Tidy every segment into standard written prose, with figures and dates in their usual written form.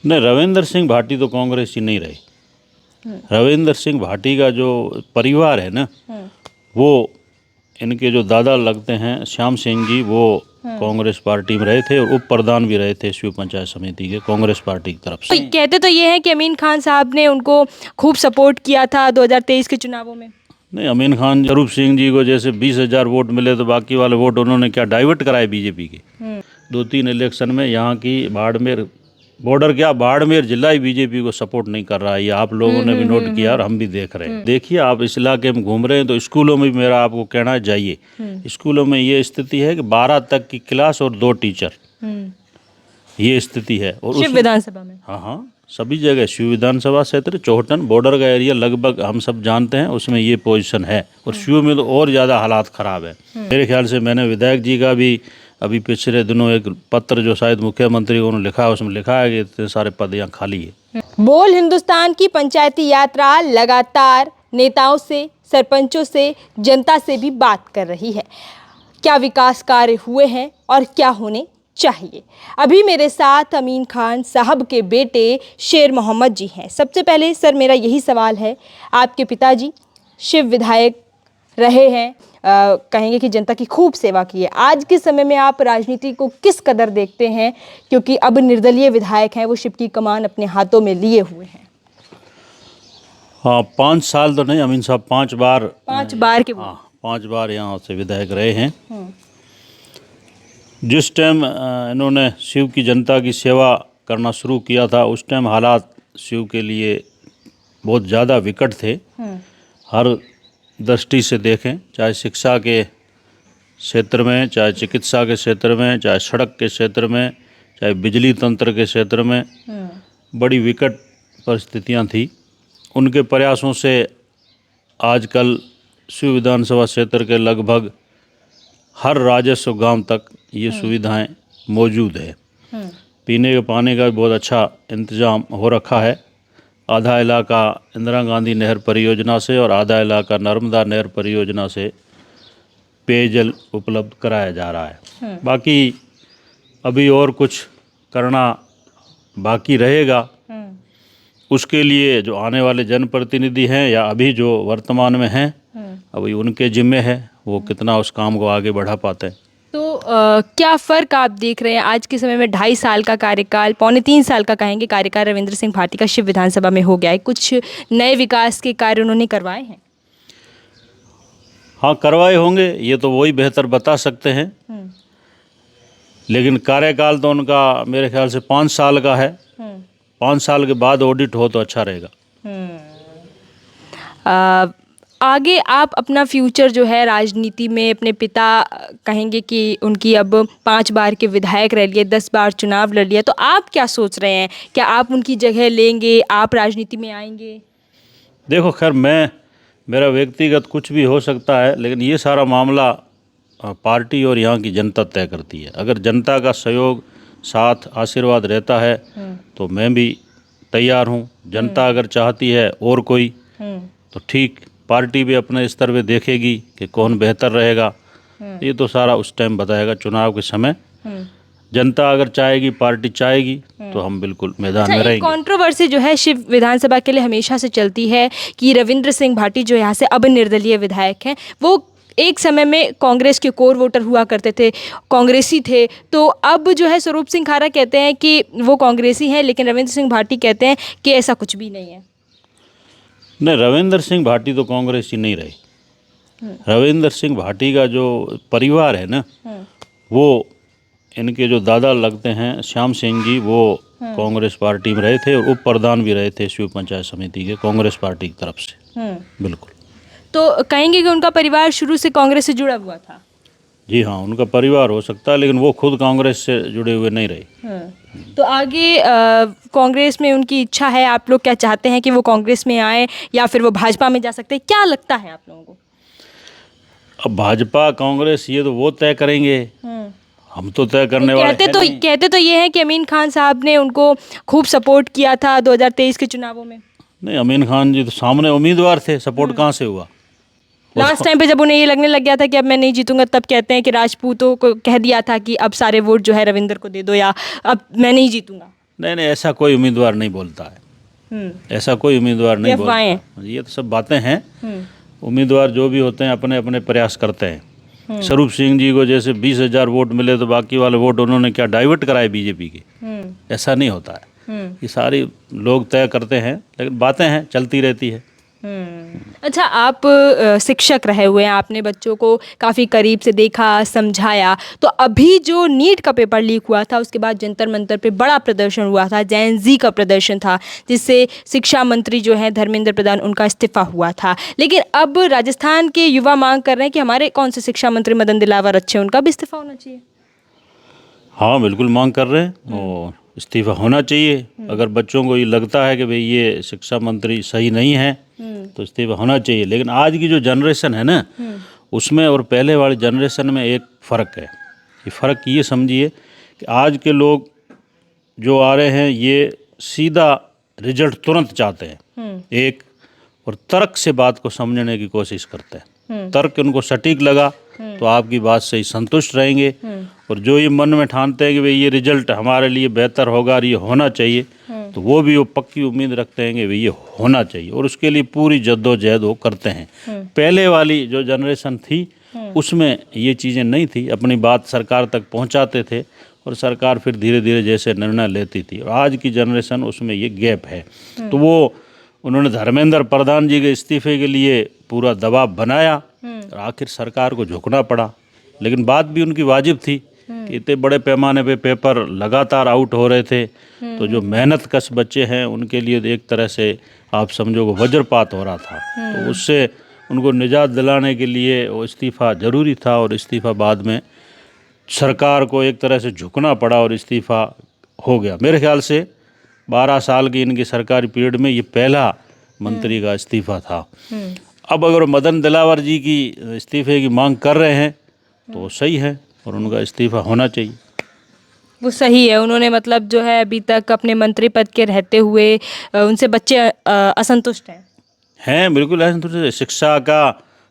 नहीं, रविंद्र सिंह भाटी तो कांग्रेसी नहीं रहे। रविंद्र सिंह भाटी का जो परिवार है ना, वो इनके जो दादा लगते हैं श्याम सिंह जी, वो कांग्रेस पार्टी में रहे थे और उप प्रधान भी रहे थे शिव पंचायत समिति के कांग्रेस पार्टी की तरफ से। कहते तो ये हैं कि अमीन खान साहब ने उनको खूब सपोर्ट किया था 2023 के चुनावों में। नहीं, अमीन खान स्वरूप सिंह जी को जैसे 20,000 वोट मिले तो बाकी वाले वोट उन्होंने क्या डाइवर्ट कराए बीजेपी के। 2-3 इलेक्शन में यहाँ की बाड़मेर बॉर्डर, क्या बाड़मेर जिला ही बीजेपी को सपोर्ट नहीं कर रहा है। ये आप लोगों ने भी नोट किया और हम भी देख रहे हैं। देखिए, आप इस इलाके में घूम रहे हैं तो स्कूलों में भी मेरा आपको कहना है जाइए। स्कूलों में ये स्थिति है कि 12 तक की क्लास और 2 टीचर, ये स्थिति है। और शिव विधानसभा में, हाँ, सभी जगह शिव विधानसभा क्षेत्र, चौहटन बॉर्डर का एरिया लगभग हम सब जानते हैं, उसमें ये पोजीशन है। और शिव में तो और ज़्यादा हालात ख़राब है। मेरे ख्याल से मैंने विधायक जी का भी अभी पिछले दिनों एक पत्र जो शायद मुख्यमंत्री को उन्होंने लिखा है, उसमें लिखा है कि इतने सारे पद यहाँ खाली है। बोल हिंदुस्तान की पंचायती यात्रा लगातार नेताओं से, सरपंचों से, जनता से भी बात कर रही है। क्या विकास कार्य हुए हैं और क्या होने चाहिए। अभी मेरे साथ अमीन खान साहब के बेटे शेर मोहम्मद जी हैं। सबसे पहले सर मेरा यही सवाल है, आपके पिताजी शिव विधायक रहे हैं, कहेंगे कि जनता की खूब सेवा की है। आज के समय में आप राजनीति को किस कदर देखते हैं, क्योंकि अब निर्दलीय विधायक हैं, वो शिव की कमान अपने हाथों में लिए हुए हैं। हाँ, 5 साल तो नहीं, अमीन साहब 5 बार हाँ, 5 बार यहाँ से विधायक रहे हैं। जिस टाइम इन्होंने शिव की जनता की सेवा करना शुरू किया था, उस टाइम हालात शिव के लिए बहुत ज़्यादा विकट थे। हर दृष्टि से देखें, चाहे शिक्षा के क्षेत्र में, चाहे चिकित्सा के क्षेत्र में, चाहे सड़क के क्षेत्र में, चाहे बिजली तंत्र के क्षेत्र में, बड़ी विकट परिस्थितियां थी। उनके प्रयासों से आजकल शिव विधानसभा क्षेत्र के लगभग हर राजस्व गांव तक ये सुविधाएं मौजूद है। पीने के पानी का भी बहुत अच्छा इंतजाम हो रखा है। आधा इलाका इंदिरा गांधी नहर परियोजना से और आधा इलाका नर्मदा नहर परियोजना से पेयजल उपलब्ध कराया जा रहा है। बाकी अभी और कुछ करना बाकी रहेगा। उसके लिए जो आने वाले जनप्रतिनिधि हैं या अभी जो वर्तमान में हैं, अभी उनके जिम्मे है वो कितना उस काम को आगे बढ़ा पाते हैं। तो क्या फ़र्क आप देख रहे हैं आज के समय में? 2.5 साल का कार्यकाल, 2.25 साल का कहेंगे कार्यकाल रविंद्र सिंह भाटी का शिव विधानसभा में हो गया है। कुछ नए विकास के कार्य उन्होंने करवाए हैं? हाँ, करवाए होंगे, ये तो वही बेहतर बता सकते हैं। लेकिन कार्यकाल तो उनका मेरे ख्याल से 5 साल का है। 5 साल के बाद ऑडिट हो तो अच्छा रहेगा। आगे आप अपना फ्यूचर जो है राजनीति में, अपने पिता कहेंगे कि उनकी अब 5 बार के विधायक रह लिए, 10 बार चुनाव लड़ लिया, तो आप क्या सोच रहे हैं? क्या आप उनकी जगह लेंगे? आप राजनीति में आएंगे? देखो, खैर मेरा व्यक्तिगत कुछ भी हो सकता है, लेकिन ये सारा मामला पार्टी और यहाँ की जनता तय करती है। अगर जनता का सहयोग, साथ, आशीर्वाद रहता है तो मैं भी तैयार हूँ। जनता अगर चाहती है और कोई तो ठीक, पार्टी भी अपने स्तर पे देखेगी कि कौन बेहतर रहेगा। ये तो सारा उस टाइम बताएगा, चुनाव के समय। जनता अगर चाहेगी, पार्टी चाहेगी तो हम बिल्कुल मैदान में रहेंगे। कंट्रोवर्सी जो है शिव विधानसभा के लिए हमेशा से चलती है कि रविंद्र सिंह भाटी जो यहाँ से अब निर्दलीय विधायक हैं, वो एक समय में कांग्रेस के कोर वोटर हुआ करते थे, कांग्रेसी थे। तो अब जो है स्वरूप सिंह खारा कहते हैं कि वो कांग्रेसी हैं, लेकिन रविंद्र सिंह भाटी कहते हैं कि ऐसा कुछ भी नहीं है। नहीं, रविंद्र सिंह भाटी तो कांग्रेसी नहीं रहे। रविंद्र सिंह भाटी का जो परिवार है ना, वो इनके जो दादा लगते हैं श्याम सिंह जी, वो कांग्रेस पार्टी में रहे थे और उप प्रधान भी रहे थे शिव पंचायत समिति के कांग्रेस पार्टी की तरफ से। बिल्कुल। तो कहेंगे कि उनका परिवार शुरू से कांग्रेस से जुड़ा हुआ था? जी हाँ, उनका परिवार हो सकता है, लेकिन वो खुद कांग्रेस से जुड़े हुए नहीं रहे। तो आगे कांग्रेस में उनकी इच्छा है? आप लोग क्या चाहते हैं कि वो कांग्रेस में आए या फिर वो भाजपा में जा सकते हैं? क्या लगता है आप लोगों को? अब भाजपा कांग्रेस ये तो वो तय करेंगे, हम तो तय करने वाले कहते तो ये हैं कि अमीन खान साहब ने उनको खूब सपोर्ट किया था 2023 के चुनावों में। नहीं, अमीन खान जी तो सामने उम्मीदवार थे, सपोर्ट कहाँ से हुआ? लास्ट टाइम पे जब उन्हें ये लगने लग गया था कि अब मैं नहीं जीतूंगा, तब कहते हैं कि राजपूतों को कह दिया था कि अब सारे वोट जो है रविंद्र को दे दो या अब मैं नहीं जीतूंगा। नहीं नहीं, ऐसा कोई उम्मीदवार नहीं बोलता है, हम्म, ऐसा कोई उम्मीदवार नहीं ये अफवाहें बोलता। ये तो सब बातें हैं। हम्म, उम्मीदवार जो भी होते हैं अपने अपने प्रयास करते हैं। स्वरूप सिंह जी को जैसे 20,000 वोट मिले तो बाकी वाले वोट उन्होंने क्या डाइवर्ट कराए बीजेपी के? हम्म, ऐसा नहीं होता है। हम्म, ये सारी लोग तय करते हैं, लेकिन बातें हैं, चलती रहती है। अच्छा, आप शिक्षक रहे हुए हैं, आपने बच्चों को काफ़ी करीब से देखा, समझाया। तो अभी जो नीट का पेपर लीक हुआ था उसके बाद जंतर मंतर पे बड़ा प्रदर्शन हुआ था, जैन जी का प्रदर्शन था, जिससे शिक्षा मंत्री जो है धर्मेंद्र प्रधान, उनका इस्तीफा हुआ था। लेकिन अब राजस्थान के युवा मांग कर रहे हैं कि हमारे कौन से शिक्षा मंत्री मदन दिलावर अच्छे, उनका भी इस्तीफा होना चाहिए। हाँ बिल्कुल मांग कर रहे हैं, और इस्तीफा होना चाहिए। अगर बच्चों को ये लगता है कि भाई ये शिक्षा मंत्री सही नहीं है तो इस्तीफा होना चाहिए। लेकिन आज की जो जनरेशन है ना, उसमें और पहले वाली जनरेशन में एक फ़र्क है। ये फ़र्क ये समझिए कि आज के लोग जो आ रहे हैं ये सीधा रिजल्ट तुरंत चाहते हैं, एक, और तर्क से बात को समझने की कोशिश करते हैं। तर्क उनको सटीक लगा तो आपकी बात से ही संतुष्ट रहेंगे, और जो ये मन में ठानते हैं कि भाई ये रिजल्ट हमारे लिए बेहतर होगा और ये होना चाहिए, तो वो भी वो पक्की उम्मीद रखते हैं कि भाई ये होना चाहिए, और उसके लिए पूरी जद्दोजहद वो करते हैं। पहले वाली जो जनरेशन थी उसमें ये चीज़ें नहीं थी, अपनी बात सरकार तक पहुंचाते थे और सरकार फिर धीरे धीरे जैसे निर्णय लेती थी। और आज की जनरेशन उसमें ये गैप है। तो वो उन्होंने धर्मेंद्र प्रधान जी के इस्तीफे के लिए पूरा दबाव बनाया और आखिर सरकार को झुकना पड़ा। लेकिन बात भी उनकी वाजिब थी कि इतने बड़े पैमाने पे पेपर लगातार आउट हो रहे थे, तो जो मेहनत कश बच्चे हैं उनके लिए एक तरह से आप समझो कि वज्रपात हो रहा था। तो उससे उनको निजात दिलाने के लिए वो इस्तीफ़ा ज़रूरी था, और इस्तीफ़ा बाद में सरकार को एक तरह से झुकना पड़ा और इस्तीफ़ा हो गया। मेरे ख्याल से 12 साल की इनकी सरकारी पीरियड में ये पहला मंत्री का इस्तीफ़ा था। अब अगर मदन दिलावर जी की इस्तीफ़े की मांग कर रहे हैं तो वो सही है और उनका इस्तीफ़ा होना चाहिए। वो सही है, उन्होंने मतलब जो है अभी तक अपने मंत्री पद के रहते हुए उनसे बच्चे असंतुष्ट हैं। बिल्कुल असंतुष्ट है। शिक्षा का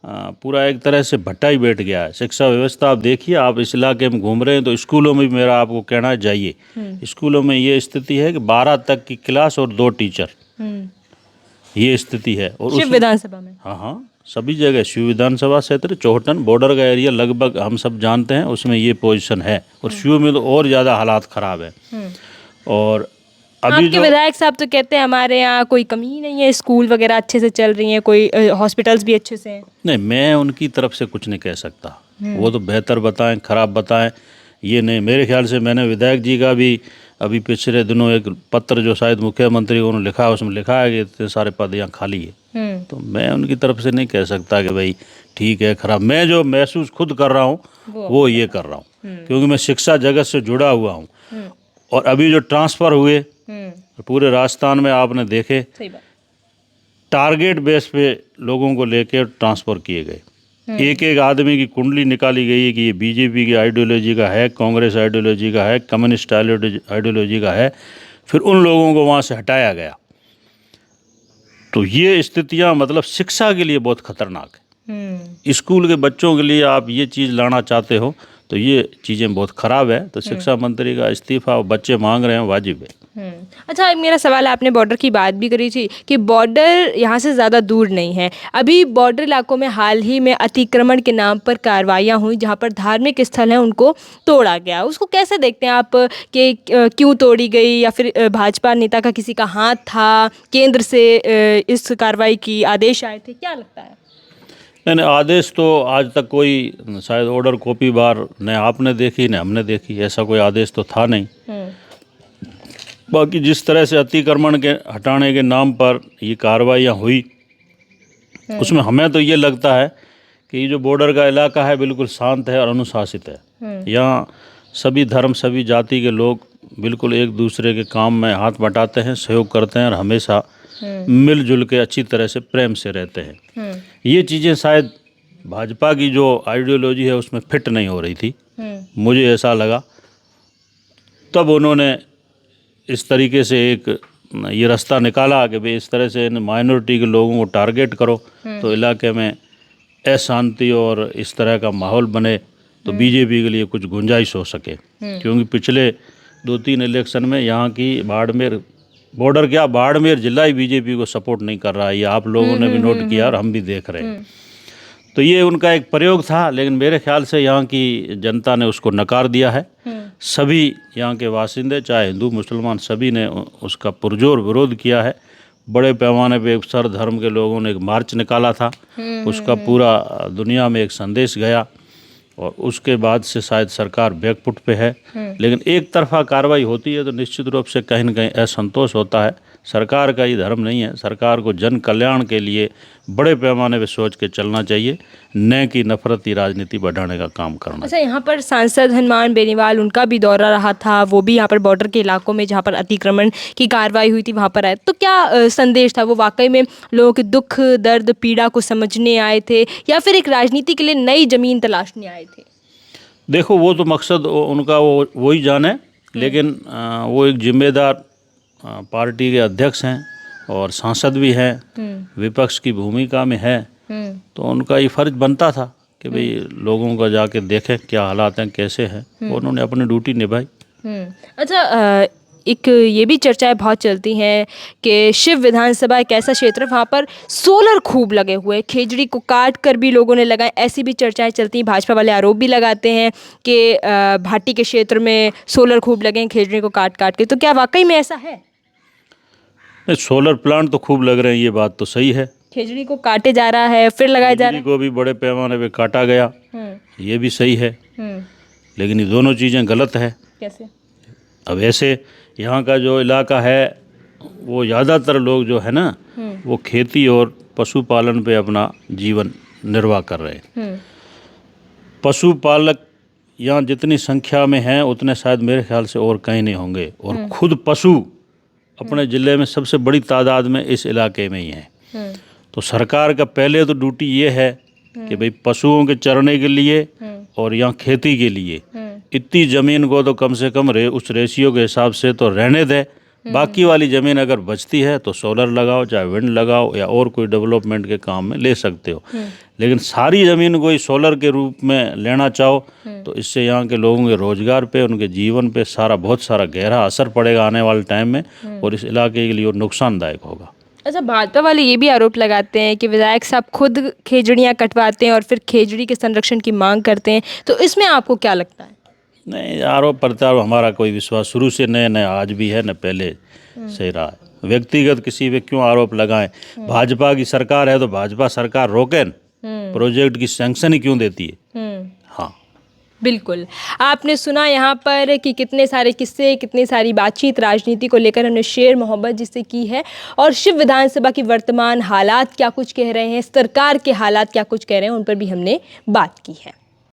पूरा एक तरह से भट्टा ही बैठ गया है। शिक्षा व्यवस्था आप देखिए, आप इस इलाके में घूम रहे हैं तो स्कूलों में भी मेरा आपको कहना है जाइए, स्कूलों में ये स्थिति है कि 12 तक की क्लास और 2 टीचर, ये स्थिति है। और शिव विधानसभा में, हाँ सभी जगह, शिव विधानसभा क्षेत्र, चौहटन बॉर्डर का एरिया लगभग हम सब जानते हैं, उसमें ये पोजीशन है। और शिव में तो और ज़्यादा हालात ख़राब है। और अभी आपके विधायक साहब तो कहते हैं हमारे यहाँ कोई कमी नहीं है, स्कूल वगैरह अच्छे से चल रही हैं, कोई हॉस्पिटल्स भी अच्छे से हैं। नहीं, मैं उनकी तरफ से कुछ नहीं कह सकता, वो तो बेहतर बताएं खराब बताएं, ये नहीं। मेरे ख्याल से मैंने विधायक जी का भी अभी पिछले दिनों एक पत्र जो शायद मुख्यमंत्री को उन्होंने लिखा है, उसमें लिखा है कि इतने सारे पद यहाँ खाली है। तो मैं उनकी तरफ से नहीं कह सकता कि भाई ठीक है खराब। मैं जो महसूस खुद कर रहा हूँ वो ये कर रहा हूँ, क्योंकि मैं शिक्षा जगत से जुड़ा हुआ हूँ। और अभी जो ट्रांसफ़र हुए पूरे राजस्थान में आपने देखे, सही बात। टारगेट बेस पे लोगों को लेकर ट्रांसफ़र किए गए। एक एक आदमी की कुंडली निकाली गई है कि ये बीजेपी की आइडियोलॉजी का है, कांग्रेस आइडियोलॉजी का है, कम्युनिस्ट आइडियोलॉजी का है, फिर उन लोगों को वहाँ से हटाया गया। तो ये स्थितियाँ मतलब शिक्षा के लिए बहुत खतरनाक है। स्कूल के बच्चों के लिए आप ये चीज़ लाना चाहते हो तो ये चीज़ें बहुत ख़राब है। तो शिक्षा मंत्री का इस्तीफ़ा बच्चे मांग रहे हैं, वाजिब है। अच्छा, एक मेरा सवाल है, आपने बॉर्डर की बात भी करी थी कि बॉर्डर यहाँ से ज़्यादा दूर नहीं है। अभी बॉर्डर इलाकों में हाल ही में अतिक्रमण के नाम पर कार्रवाइयाँ हुई, जहाँ पर धार्मिक स्थल हैं उनको तोड़ा गया। उसको कैसे देखते हैं आप कि क्यों तोड़ी गई, या फिर भाजपा नेता का किसी का हाथ था, केंद्र से इस कार्रवाई की आदेश आए थे, क्या लगता है? नहीं, आदेश तो आज तक कोई शायद ऑर्डर कॉपी बार न आपने देखी न हमने देखी, ऐसा कोई आदेश तो था नहीं। बाकी जिस तरह से अतिक्रमण के हटाने के नाम पर ये कार्रवाइयाँ हुई, उसमें हमें तो ये लगता है कि ये जो बॉर्डर का इलाका है बिल्कुल शांत है और अनुशासित है। यहाँ सभी धर्म सभी जाति के लोग बिल्कुल एक दूसरे के काम में हाथ बटाते हैं, सहयोग करते हैं और हमेशा मिलजुल के अच्छी तरह से प्रेम से रहते हैं। ये चीज़ें शायद भाजपा की जो आइडियोलॉजी है उसमें फिट नहीं हो रही थी, मुझे ऐसा लगा। तब उन्होंने इस तरीके से एक ये रास्ता निकाला कि भाई इस तरह से इन माइनॉरिटी के लोगों को टारगेट करो तो इलाके में अशांति और इस तरह का माहौल बने, तो बीजेपी के लिए कुछ गुंजाइश हो सके। क्योंकि पिछले 2-3 इलेक्शन में यहाँ की बाड़मेर बॉर्डर क्या बाड़मेर जिला ही बीजेपी को सपोर्ट नहीं कर रहा है, ये आप लोगों ने भी नोट किया और हम भी देख रहे हैं। तो ये उनका एक प्रयोग था, लेकिन मेरे ख्याल से यहाँ की जनता ने उसको नकार दिया है। सभी यहाँ के बासिंदे चाहे हिंदू मुसलमान सभी ने उसका पुरजोर विरोध किया है। बड़े पैमाने पे एक सर्व धर्म के लोगों ने एक मार्च निकाला था, उसका पूरा दुनिया में एक संदेश गया और उसके बाद से शायद सरकार बैकफुट पे है। लेकिन एक तरफा कार्रवाई होती है तो निश्चित रूप से कहीं न कहीं असंतोष होता है। सरकार का ये धर्म नहीं है, सरकार को जन कल्याण के लिए बड़े पैमाने पे सोच के चलना चाहिए, न कि नफरती राजनीति बढ़ाने का काम करना। अच्छा, यहाँ पर सांसद हनुमान बेनीवाल उनका भी दौरा रहा था, वो भी यहाँ पर बॉर्डर के इलाकों में जहाँ पर अतिक्रमण की कार्रवाई हुई थी वहाँ पर आए, तो क्या संदेश था? वो वाकई में लोगों के दुख दर्द पीड़ा को समझने आए थे या फिर एक राजनीति के लिए नई जमीन तलाशने आए थे? देखो वो तो मकसद उनका वो ही जाने, लेकिन वो एक जिम्मेदार पार्टी के अध्यक्ष हैं और सांसद भी हैं, विपक्ष की भूमिका में है, तो उनका ये फर्ज बनता था कि भाई लोगों का जाके देखें क्या हालात हैं, कैसे हैं, और उन्होंने अपनी ड्यूटी निभाई। अच्छा, एक ये भी चर्चाएं बहुत चलती हैं कि शिव विधानसभा एक ऐसा क्षेत्र है वहाँ पर सोलर खूब लगे हुए, खेजड़ी को काट कर भी लोगों ने लगाए, ऐसी भी चर्चाएं चलती हैं। भाजपा वाले आरोप भी लगाते हैं कि भाटी के क्षेत्र में सोलर खूब लगे हैं खेजड़ी को काट काट के, तो क्या वाकई में ऐसा है? सोलर प्लांट तो खूब लग रहे हैं, ये बात तो सही है। खेजड़ी को काटे जा रहा है फिर लगाया जा रहा खेजड़ी को भी बड़े पैमाने पे काटा गया, ये भी सही है, लेकिन ये दोनों चीज़ें गलत है। कैसे? अब ऐसे यहाँ का जो इलाका है वो ज़्यादातर लोग जो है ना वो खेती और पशुपालन पे अपना जीवन निर्वाह कर रहे हैं। पशुपालक यहाँ जितनी संख्या में हैं उतने शायद मेरे ख्याल से और कहीं नहीं होंगे, और खुद पशु अपने ज़िले में सबसे बड़ी तादाद में इस इलाके में ही हैं। तो सरकार का पहले तो ड्यूटी ये है कि भाई पशुओं के चरने के लिए और यहाँ खेती के लिए इतनी ज़मीन को तो कम से कम उस रेशियो के हिसाब से तो रहने दे। बाकी वाली ज़मीन अगर बचती है तो सोलर लगाओ, चाहे विंड लगाओ, या और कोई डेवलपमेंट के काम में ले सकते हो। लेकिन सारी ज़मीन को ही सोलर के रूप में लेना चाहो तो इससे यहाँ के लोगों के रोज़गार पे, उनके जीवन पे बहुत सारा गहरा असर पड़ेगा आने वाले टाइम में, और इस इलाके के लिए नुकसानदायक होगा। अच्छा, भाजपा वाले ये भी आरोप लगाते हैं कि विधायक साहब खुद खेजड़ियाँ कटवाते हैं और फिर खेजड़ी के संरक्षण की मांग करते हैं, तो इसमें आपको क्या लगता है? नहीं, आरोप प्रत्यारोप हमारा कोई विश्वास शुरू से न आज भी है न पहले से रहा है। व्यक्तिगत किसी पे क्यों आरोप लगाएं? भाजपा की सरकार है तो भाजपा सरकार रोके न, प्रोजेक्ट की सैंक्शन ही क्यों देती है? हाँ बिल्कुल, आपने सुना यहाँ पर कि कितने सारे किस्से, कितनी सारी बातचीत राजनीति को लेकर हमने शेर मोहब्बत जिससे की है, और शिव विधानसभा की वर्तमान हालात क्या कुछ कह रहे हैं, सरकार के हालात क्या कुछ कह रहे हैं, उन पर भी हमने बात की है।